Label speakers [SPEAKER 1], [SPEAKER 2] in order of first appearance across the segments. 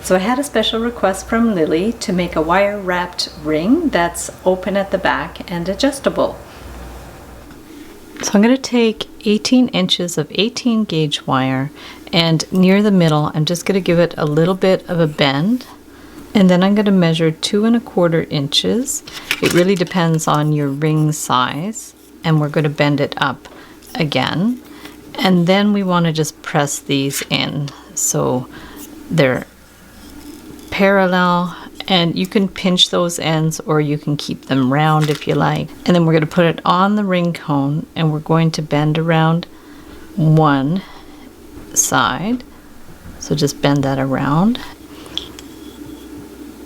[SPEAKER 1] So I had a special request from Lily to make a wire wrapped ring that's open at the back and adjustable. So I'm going to take 18 inches of 18 gauge wire, and near the middle I'm just going to give it a little bit of a bend, and then I'm going to measure 2 1/4 inches. It really depends on your ring size, and we're going to bend it up again, and then we want to just press these in so they're parallel, and you can pinch those ends or you can keep them round if you like. And then we're going to put it on the ring cone, and we're going to bend around one side, so just bend that around,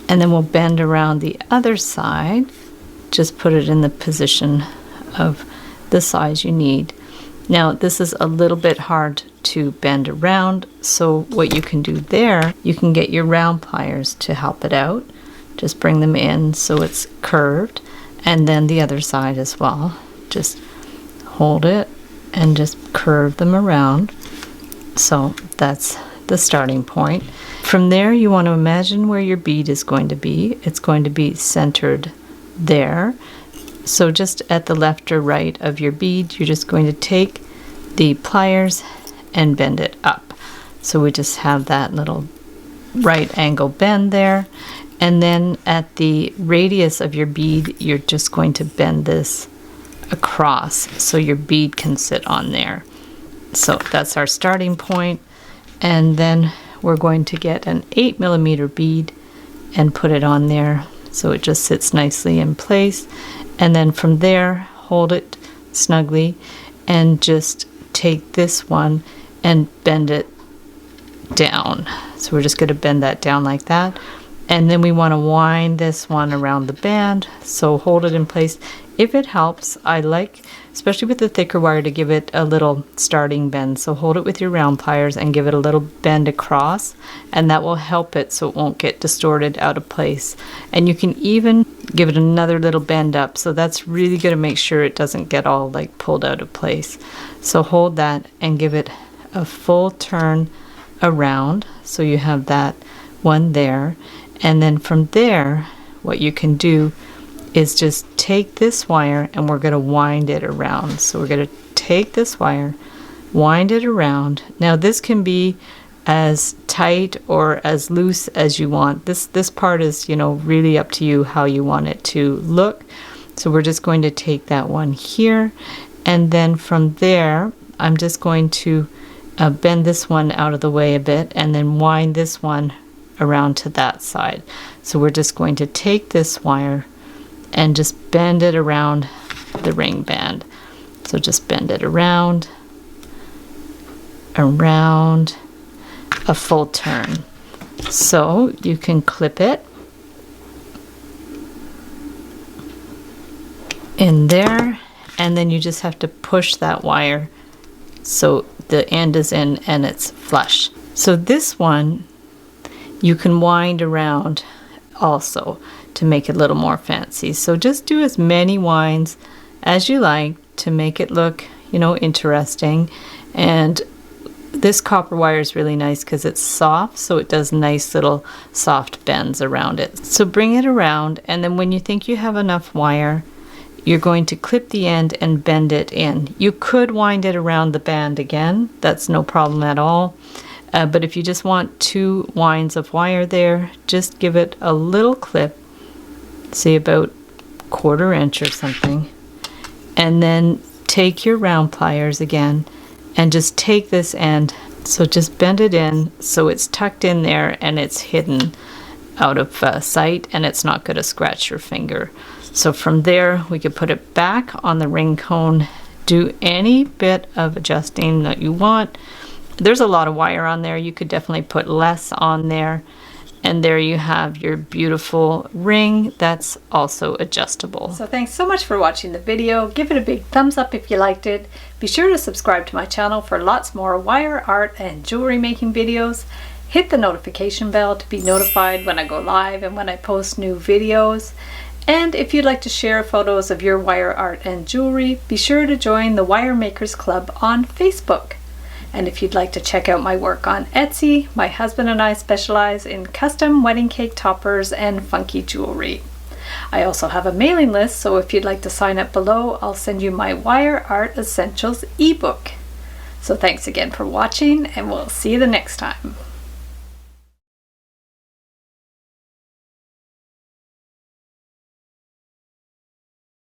[SPEAKER 1] and then we'll bend around the other side. Just put it in the position of the size you need. Now this is a little bit hard to bend around, so what you can do there, you can get your round pliers to help it out. Just bring them in so it's curved, and then the other side as well. Just hold it and just curve them around. So that's the starting point. From there you want to imagine where your bead is going to be. It's going to be centered there. So just at the left or right of your bead, you're just going to take the pliers and bend it up. So we just have that little right angle bend there. And then at the radius of your bead, you're just going to bend this across so your bead can sit on there. So that's our starting point. And then we're going to get an 8mm bead and put it on there so it just sits nicely in place. And then from there, hold it snugly and just take this one and bend it down. So we're just going to bend that down like that. And then we want to wind this one around the band, so hold it in place. If it helps, I like, especially with the thicker wire, to give it a little starting bend. So hold it with your round pliers and give it a little bend across, and that will help it so it won't get distorted out of place. And you can even give it another little bend up, so that's really going to make sure it doesn't get all like pulled out of place. So hold that and give it a full turn around, so you have that one there. And then from there, what you can do is just take this wire and we're going to wind it around. So we're going to take this wire, wind it around. Now this can be as tight or as loose as you want. This part is, you know, really up to you how you want it to look. So we're just going to take that one here, and then from there I'm just going to bend this one out of the way a bit and then wind this one around to that side. So we're just going to take this wire and just bend it around the ring band. So just bend it around a full turn. So you can clip it in there, and then you just have to push that wire so the end is in and it's flush. So this one you can wind around also to make it a little more fancy. So just do as many winds as you like to make it look, you know, interesting. And this copper wire is really nice because it's soft, so it does nice little soft bends around it. So bring it around, and then when you think you have enough wire, you're going to clip the end and bend it in. You could wind it around the band again, that's no problem at all. But if you just want 2 winds of wire there, just give it a little clip, say about 1/4 inch or something, and then take your round pliers again and just take this end. So just bend it in so it's tucked in there and it's hidden out of sight, and it's not going to scratch your finger. So from there we could put it back on the ring cone, do any bit of adjusting that you want. There's a lot of wire on there. You could definitely put less on there. And there you have your beautiful ring that's also adjustable. So thanks so much for watching the video. Give it a big thumbs up if you liked it. Be sure to subscribe to my channel for lots more wire art and jewelry making videos. Hit the notification bell to be notified when I go live and when I post new videos. And if you'd like to share photos of your wire art and jewelry, be sure to join the Wire Makers Club on Facebook. And if you'd like to check out my work on Etsy, my husband and I specialize in custom wedding cake toppers and funky jewelry. I also have a mailing list, so if you'd like to sign up below, I'll send you my Wire Art Essentials ebook. So thanks again for watching, and we'll see you the next time.